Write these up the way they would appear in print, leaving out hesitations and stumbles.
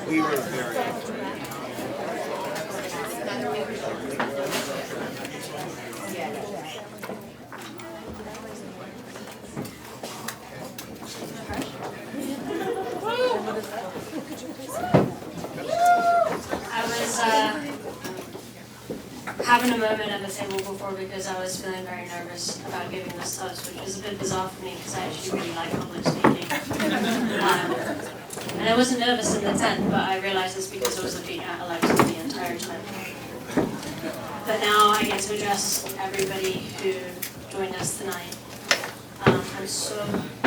We were very I was having a moment at the table before because I was feeling very nervous about giving this toast, which was a bit bizarre for me because I actually really like public speaking. And I wasn't nervous in the tent, but I realized it's because I was looking at Alexa the entire time. But now I get to address everybody who joined us tonight. I'm so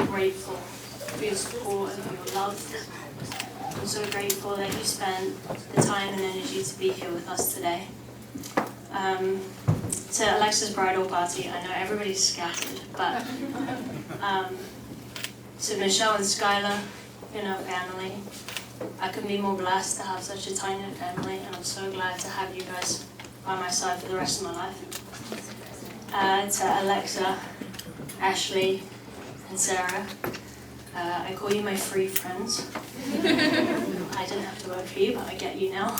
grateful for your support and for your love. I'm so grateful that you spent the time and energy to be here with us today. To Alexa's bridal party, I know everybody's scattered, but to Michelle and Skylar, family, I couldn't be more blessed to have such a tight-knit family, and I'm so glad to have you guys by my side for the rest of my life. To Alexa, Ashley, and Sarah, I call you my free friends. I didn't have to work for you, but I get you now.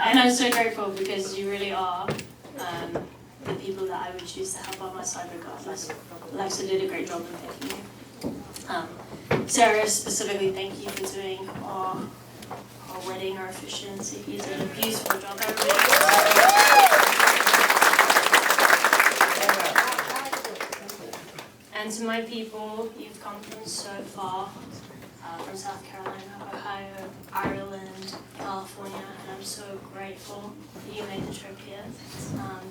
And I'm so grateful because you really are the people that I would choose to have by my side regardless. Alexa did a great job in picking you. Sarah, specifically, thank you for doing our wedding, our officiants. You did a beautiful job. And to my people, you've come from so far, from South Carolina, Ohio, Ireland, California, and I'm so grateful that you made the trip here.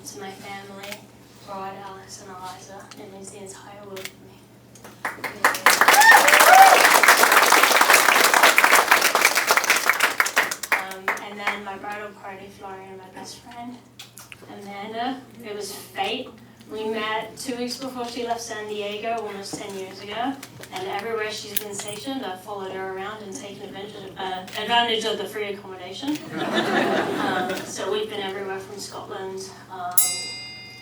To my family, Rod, Alex, and Eliza, it means the entire world to me. And then my bridal party, Florian, and my best friend, Amanda. It was fate. We met 2 weeks before she left San Diego, almost 10 years ago, and everywhere she's been stationed, I've followed her around and taken advantage of the free accommodation. So we've been everywhere from Scotland,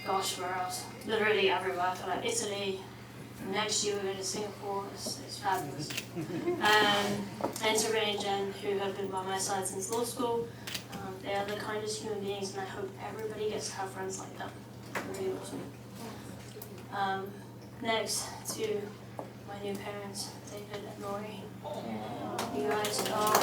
gosh, where else? Literally everywhere, for like Italy. Next year we're going to Singapore. It's fabulous. And to Ray and Jen, who have been by my side since law school. They are the kindest human beings, and I hope everybody gets to have friends like them. Really awesome. Next to my new parents, David and Lori. You guys are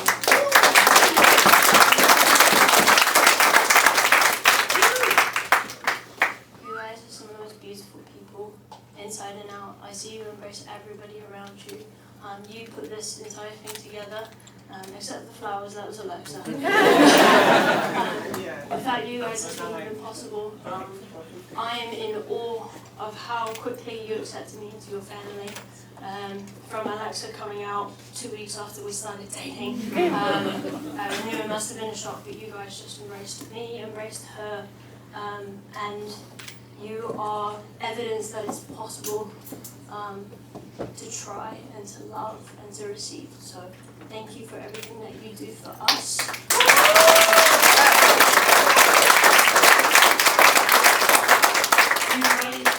some of the most beautiful people, inside and out. I see you embrace everybody around you. You put this entire thing together. Except the flowers, that was Alexa. Without you guys, this wouldn't have been possible. I am in awe of how quickly you accepted me into your family. From Alexa coming out 2 weeks after we started dating. I knew it must have been a shock, but you guys just embraced me, embraced her, and you are evidence that it's possible to try and to love and to receive. So thank you for everything that you do for us. You raised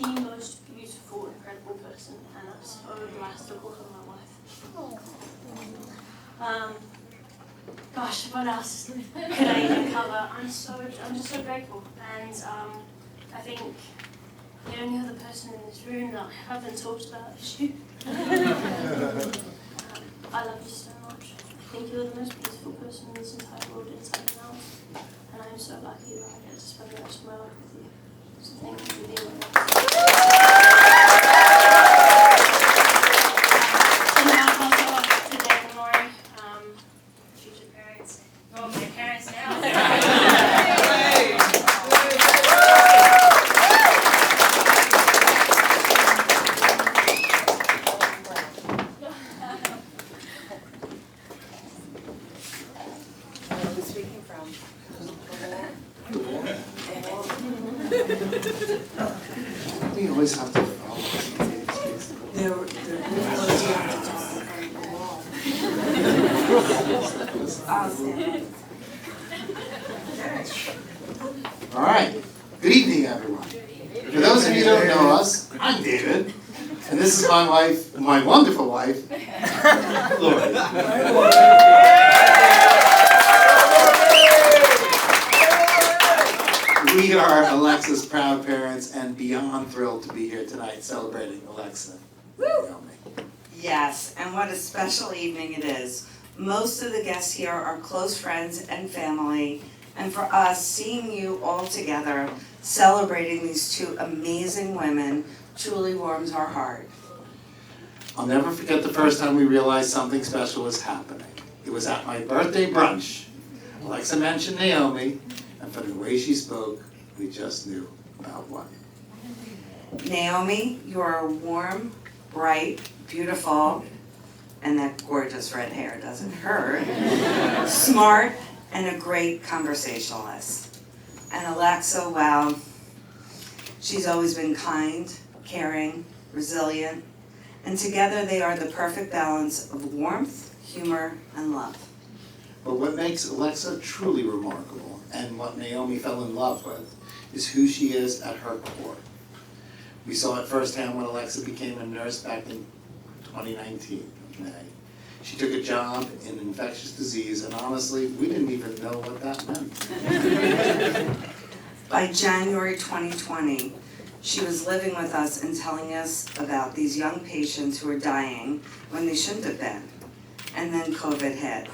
the most beautiful, incredible person, and I'm so blessed to call her my wife. Gosh, what else could I even cover? I'm just so grateful, and I think the only other person in this room that I haven't talked about is you. I love you so much. I think you're the most beautiful person in this entire world, inside and out. And I'm so lucky that I get to spend the rest of my life with you. So thank you for being with us. And now I'll pass it off to Dave and Lori, future parents. Well, my parents now. We always have to follow All right. Good evening, everyone. For those of you who don't know us, I'm David. And this is my wife, my wonderful wife, Lori. We are Alexa's proud parents and beyond thrilled to be here tonight celebrating Alexa. Yes, and what a special evening it is. Most of the guests here are close friends and family, and for us, seeing you all together, celebrating these two amazing women, truly warms our heart. I'll never forget the first time we realized something special was happening. It was at my birthday brunch. Alexa mentioned Naomi, and from the way she spoke, we just knew about what. Naomi, you are warm, bright, beautiful, and that gorgeous red hair doesn't hurt, smart, and a great conversationalist. And Alexa, well, she's always been kind, caring, resilient, and together they are the perfect balance of warmth, humor, and love. But what makes Alexa truly remarkable, and what Naomi fell in love with, is who she is at her core. We saw it firsthand when Alexa became a nurse back in 2019, May. She took a job in infectious disease, and honestly, we didn't even know what that meant. By January 2020, she was living with us and telling us about these young patients who were dying when they shouldn't have been. And then COVID hit.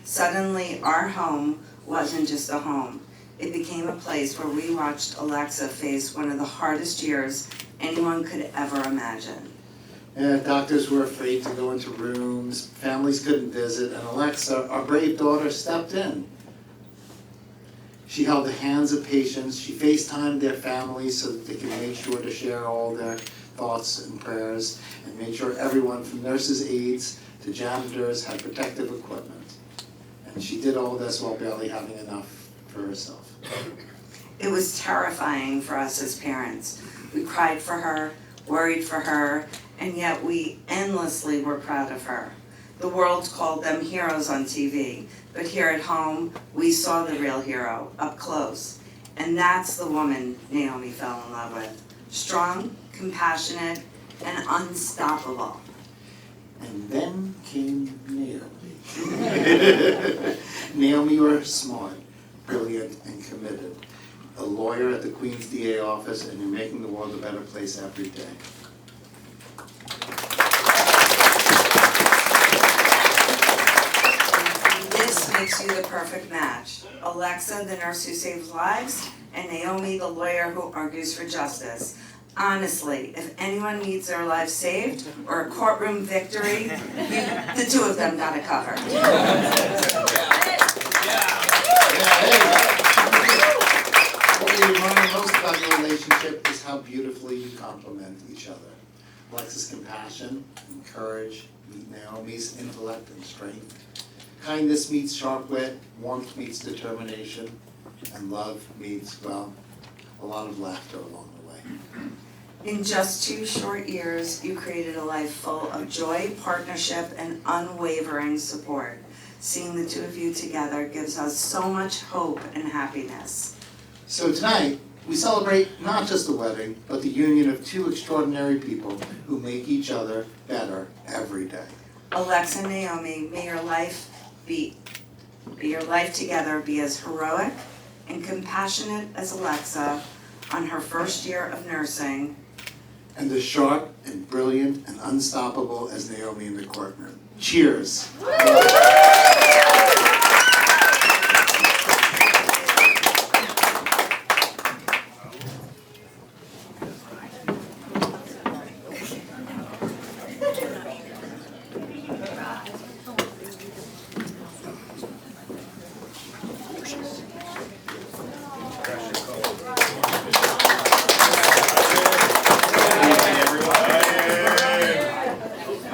Suddenly, our home wasn't just a home. It became a place where we watched Alexa face one of the hardest years anyone could ever imagine. Doctors were afraid to go into rooms, families couldn't visit, and Alexa, our brave daughter, stepped in. She held the hands of patients, she FaceTimed their families so that they could make sure to share all their thoughts and prayers, and made sure everyone from nurses' aides to janitors had protective equipment. And she did all this while barely having enough for herself. It was terrifying for us as parents. We cried for her, worried for her, and yet we endlessly were proud of her. The world called them heroes on TV, but here at home, we saw the real hero up close. And that's the woman Naomi fell in love with. Strong, compassionate, and unstoppable. And then came Naomi. Naomi was smart, brilliant, and committed. A lawyer at the Queen's DA office, and you're making the world a better place every day. This makes you the perfect match. Alexa, the nurse who saves lives, and Naomi, the lawyer who argues for justice. Honestly, if anyone needs their life saved or a courtroom victory, the two of them got it covered. What we admire most about your relationship is how beautifully you complement each other. Alexa's compassion and courage meet Naomi's intellect and strength. Kindness meets sharp wit, warmth meets determination, and love meets, well, a lot of laughter along the way. In just 2 short years, you created a life full of joy, partnership, and unwavering support. Seeing the two of you together gives us so much hope and happiness. So tonight, we celebrate not just the wedding, but the union of two extraordinary people who make each other better every day. Alexa and Naomi, may your life together be as heroic and compassionate as Alexa on her first year of nursing. And as sharp and brilliant and unstoppable as Naomi in the courtroom. Cheers.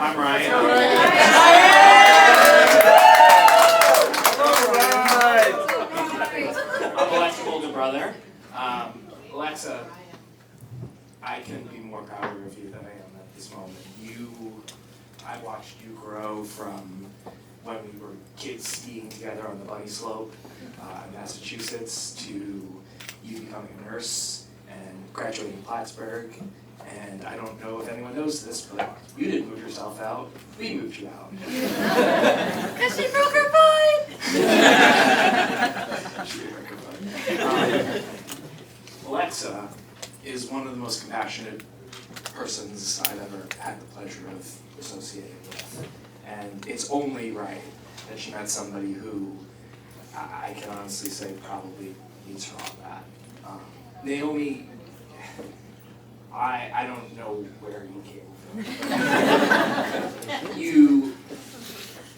I'm Ryan. I'm Alexa's older brother. Alexa, I couldn't be more prouder of you than I am at this moment. I watched you grow from when we were kids skiing together on the bunny slope in Massachusetts to you becoming a nurse and graduating Plattsburgh And I don't know if anyone knows this, but you didn't move yourself out, we moved you out. Because she broke her foot! She broke her foot. Alexa is one of the most compassionate persons I've ever had the pleasure of associating with. And it's only right that she met somebody who I can honestly say probably needs her on that. Naomi, I don't know where you came from.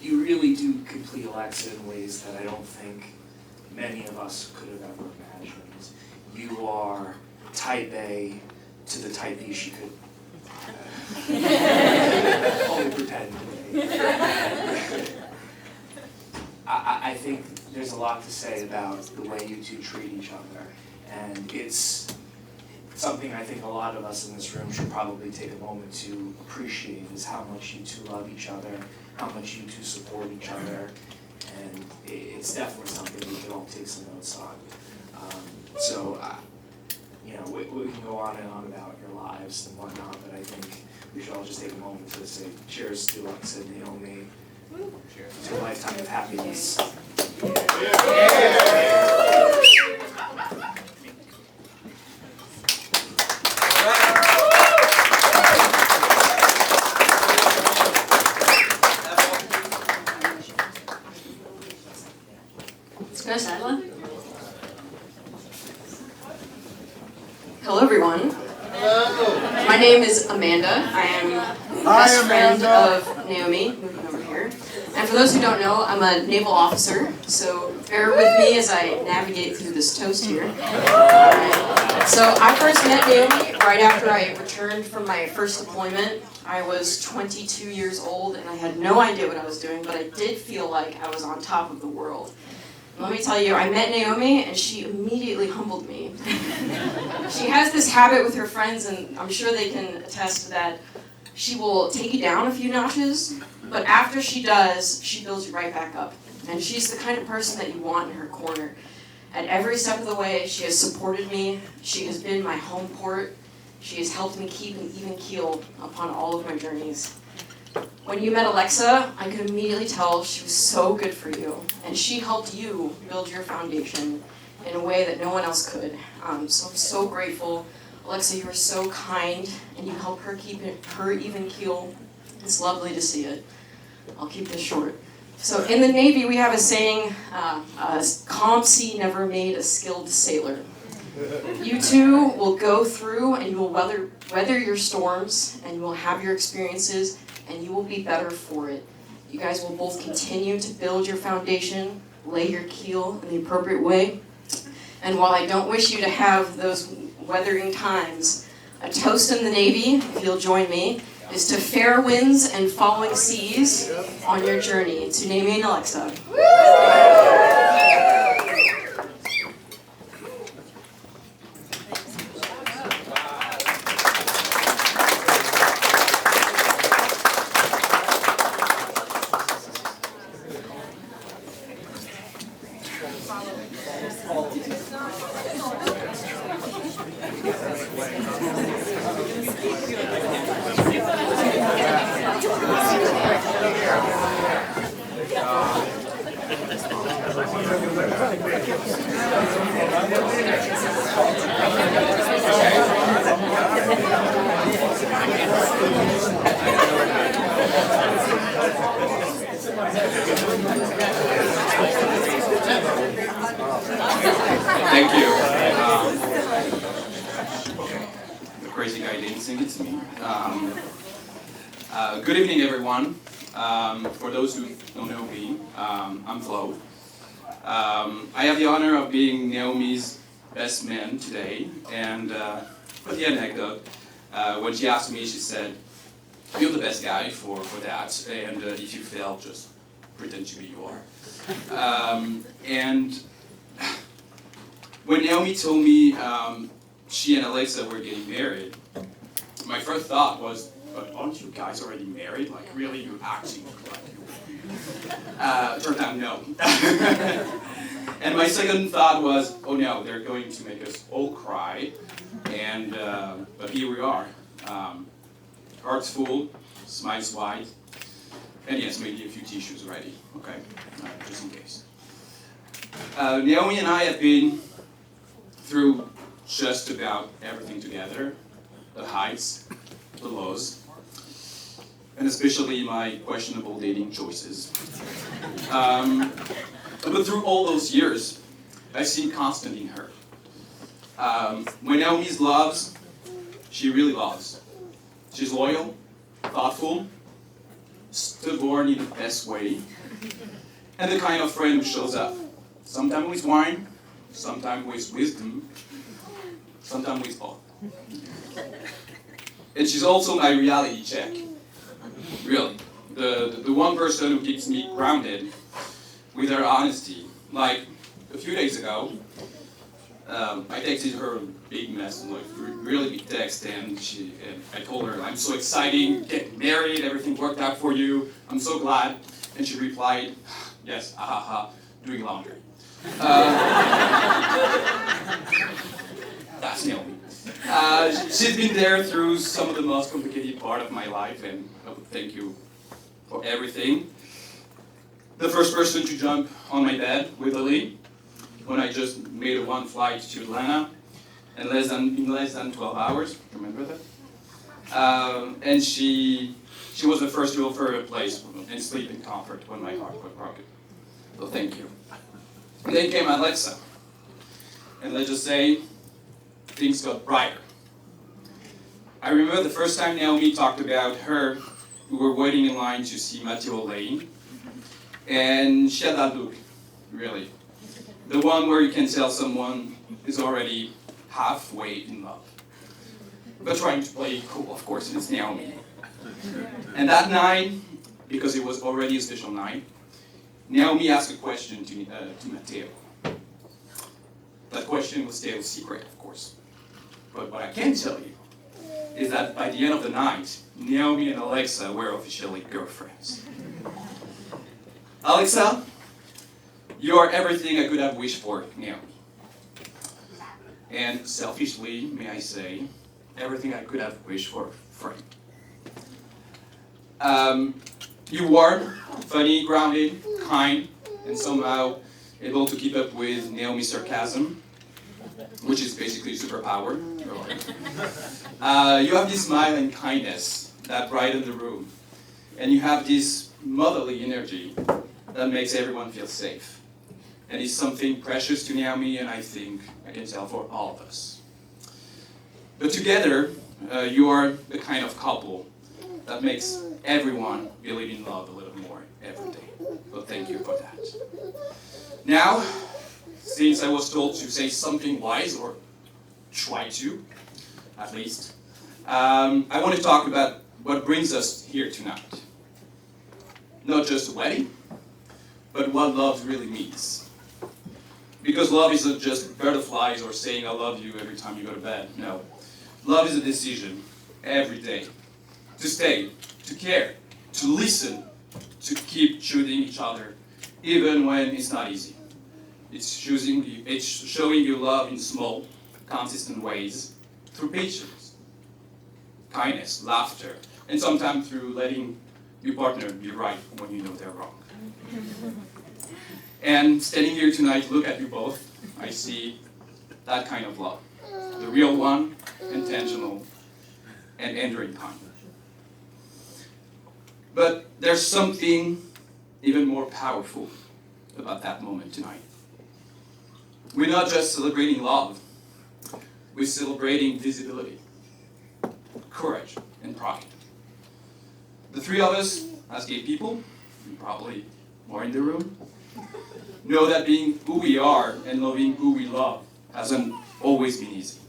You really do complete Alexa in ways that I don't think many of us could have ever imagined. You are type A to the type B she could only pretend to be. I think there's a lot to say about the way you two treat each other, and it's something I think a lot of us in this room should probably take a moment to appreciate, is how much you two love each other, how much you two support each other, and it's definitely something we can all take some notes on. We can go on and on about your lives and whatnot, but I think we should all just take a moment to say cheers to Alexa and Naomi, to a lifetime of happiness. Let's go, Sadla. Hello, everyone. My name is Amanda. I am best friend of Naomi, moving over here. And for those who don't know, I'm a naval officer, so bear with me as I navigate through this toast here. So I first met Naomi right after I returned from my first deployment. I was 22 years old and I had no idea what I was doing, but I did feel like I was on top of the world. Let me tell you, I met Naomi and she immediately humbled me. She has this habit with her friends, and I'm sure they can attest to that. She will take you down a few notches, but after she does, she builds you right back up. And she's the kind of person that you want in her corner. At every step of the way, she has supported me. She has been my home port. She has helped me keep an even keel upon all of my journeys. When you met Alexa, I could immediately tell she was so good for you, and she helped you build your foundation in a way that no one else could. So I'm so grateful. Alexa, you are so kind, and you help her keep her even keel. It's lovely to see it. I'll keep this short. So in the Navy, we have a saying, a calm sea never made a skilled sailor. You two will go through and you will weather your storms, and you will have your experiences, and you will be better for it. You guys will both continue to build your foundation, lay your keel in the appropriate way. And while I don't wish you to have those weathering times, a toast in the Navy, if you'll join me, is to fair winds and following seas on your journey. To Naomi and Alexa. Thank you. The crazy guy didn't sing, it's me. Good evening, everyone. For those who don't know me, I'm Flo. I have the honor of being Naomi's best man today. And for the anecdote, when she asked me, she said, "You're the best guy for that, and if you fail, just pretend to be you are." And when Naomi told me she and Alexa were getting married, my first thought was, "But aren't you guys already married? Like, really, you're acting like you." Turned out no. And my second thought was, "Oh no, they're going to make us all cry." And but here we are. Hearts full, smiles wide, and yes, maybe a few tissues ready, okay? Just in case. Naomi and I have been through just about everything together, the highs, the lows, and especially my questionable dating choices. But through all those years, I've seen constant in her. When Naomi loves, she really loves. She's loyal, thoughtful, stubborn in the best way, and the kind of friend who shows up. Sometimes with wine, sometimes with wisdom, sometimes with both. And she's also my reality check. Really. The one person who keeps me grounded with her honesty. Like, a few days ago, I texted her a big mess, like really big text, and I told her, I'm so excited, getting married, everything worked out for you, I'm so glad. And she replied, yes, doing laundry. That's Naomi. She's been there through some of the most complicated part of my life, and I would thank you for everything. The first person to jump on my bed with Ali when I just made a one flight to Atlanta in less than 12 hours. Remember that? And she was the first to offer a place and sleep in comfort when my heart was broken. So thank you. And then came Alexa. And let's just say, things got brighter. I remember the first time Naomi talked about her, we were waiting in line to see Matthew Lane. And she had that look, really. The one where you can tell someone is already halfway in love. But trying to play cool, of course, it's Naomi. And that night, because it was already a special night, Naomi asked a question to Matteo. That question was still a secret, of course. But what I can tell you is that by the end of the night, Naomi and Alexa were officially girlfriends. Alexa, you are everything I could have wished for, Naomi. And selfishly, may I say, everything I could have wished for Frank. You warm, funny, grounded, kind, and somehow able to keep up with Naomi's sarcasm, which is basically a superpower. You have this smile and kindness that brighten the room, and you have this motherly energy that makes everyone feel safe. And it's something precious to Naomi, and I think I can tell for all of us. But together, you are the kind of couple that makes everyone believe in love a little more every day. So thank you for that. Now, since I was told to say something wise, or try to, at least, I want to talk about what brings us here tonight. Not just a wedding, but what love really means. Because love isn't just butterflies or saying I love you every time you go to bed. No. Love is a decision every day to stay, to care, to listen, to keep choosing each other, even when it's not easy. It's showing you love in small, consistent ways through patience, kindness, laughter, and sometimes through letting your partner be right when you know they're wrong. And standing here tonight, look at you both, I see that kind of love. The real one, intentional, and enduring kind. But there's something even more powerful about that moment tonight. We're not just celebrating love, we're celebrating visibility, courage, and pride. The three of us, as gay people, and probably more in the room, know that being who we are and loving who we love hasn't always been easy.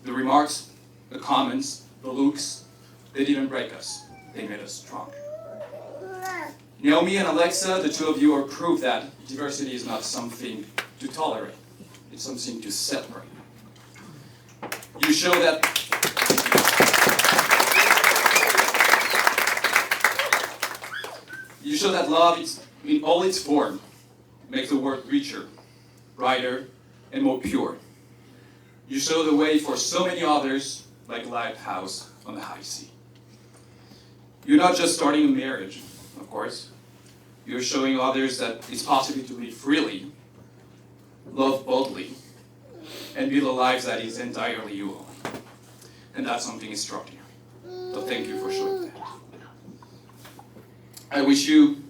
The remarks, the comments, the looks, they didn't break us, they made us strong. Naomi and Alexa, the two of you are proof that diversity is not something to tolerate, it's something to celebrate. You show that love is, in all its form, makes the world richer, brighter, and more pure. You show the way for so many others like a lighthouse on the high sea. You're not just starting a marriage, of course. You're showing others that it's possible to live freely, love boldly, and build a life that is entirely your own. And that's something extraordinary. So thank you for showing that. I wish you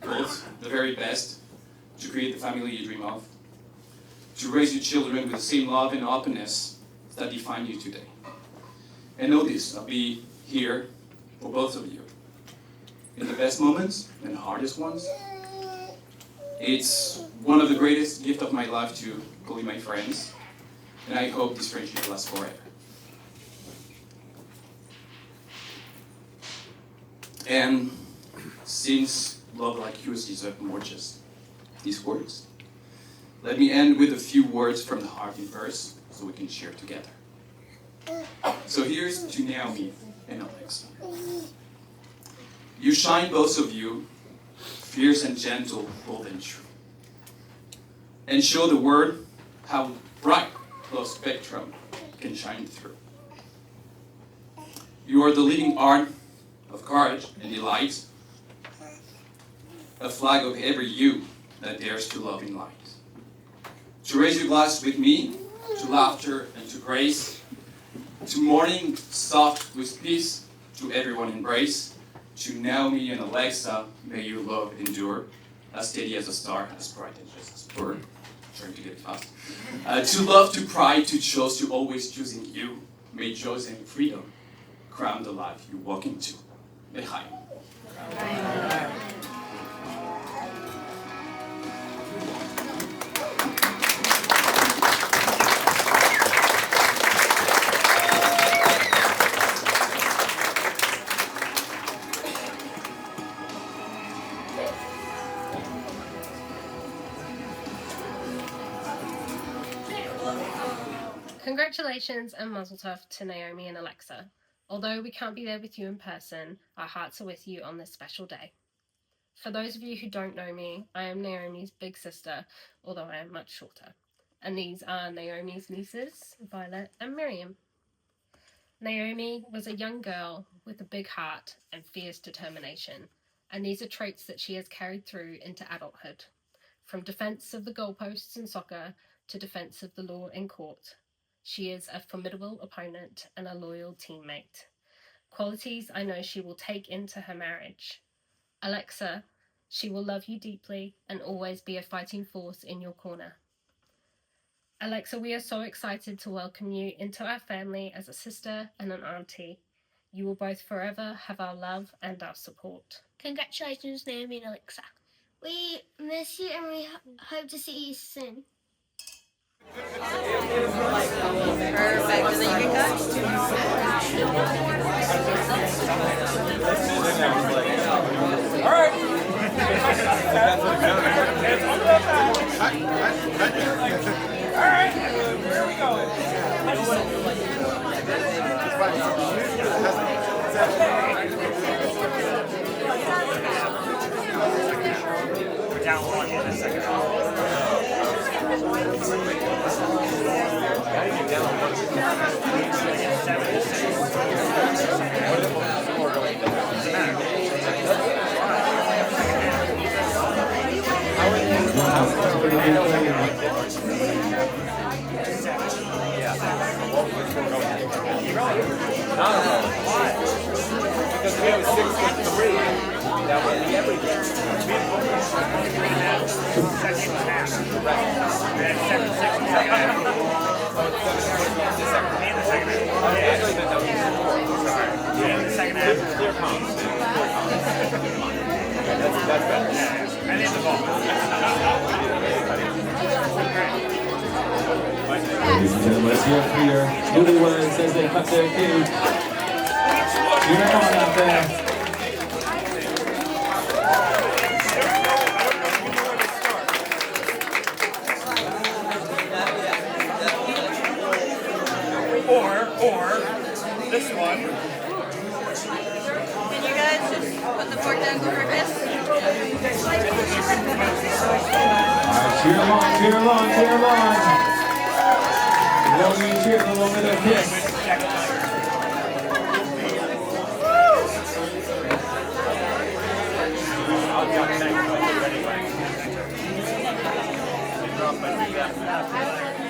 both the very best to create the family you dream of, to raise your children with the same love and openness that define you today. And know this, I'll be here for both of you. In the best moments and the hardest ones. It's one of the greatest gifts of my life to call you my friends, and I hope this friendship lasts forever. And since love like yours deserves more just these words, let me end with a few words from the heart in verse so we can share together. So here's to Naomi and Alexa. You shine, both of you, fierce and gentle, bold and true, and show the world how bright the spectrum can shine through. You are the living art of courage and delight, a flag of every you that dares to love in light. To raise your glass with me, to laughter and to grace, to morning soft with peace, to everyone embrace, to Naomi and Alexa, may your love endure, as steady as a star, as bright and just as bird. Trying to get fast. To love, to pride, to choose, to always choosing you, may joy and freedom crown the life you walk into. L'chaim. Congratulations and mazel tov to Naomi and Alexa. Although we can't be there with you in person, our hearts are with you on this special day. For those of you who don't know me, I am Naomi's big sister, although I am much shorter. And these are Naomi's nieces, Violet and Miriam. Naomi was a young girl with a big heart and fierce determination, and these are traits that she has carried through into adulthood. From defense of the goalposts in soccer to defense of the law in court, she is a formidable opponent and a loyal teammate. Qualities I know she will take into her marriage. Alexa, she will love you deeply and always be a fighting force in your corner. Alexa, we are so excited to welcome you into our family as a sister and an auntie. You will both forever have our love and our support. Congratulations, Naomi and Alexa. We miss you and we hope to see you soon. Perfect. And then you can cut. All right. All right. Where are we going? We're down one in a second. Because we have a 6'3", that would be everything. Second half. And 7'6" in the second half. And the second half. Yeah, I thought that was 4. Sorry. Yeah, the second half. Clear comms. That's better. Yeah, and in the ball. Ladies and gentlemen, let's hear it for your newlyweds as they cut their cake. You're on out there. Or this one. Can you guys just put the fork down, go for a kiss? Alright, cheer along, cheer along, cheer along. We'll cheer along with a kiss. but yeah.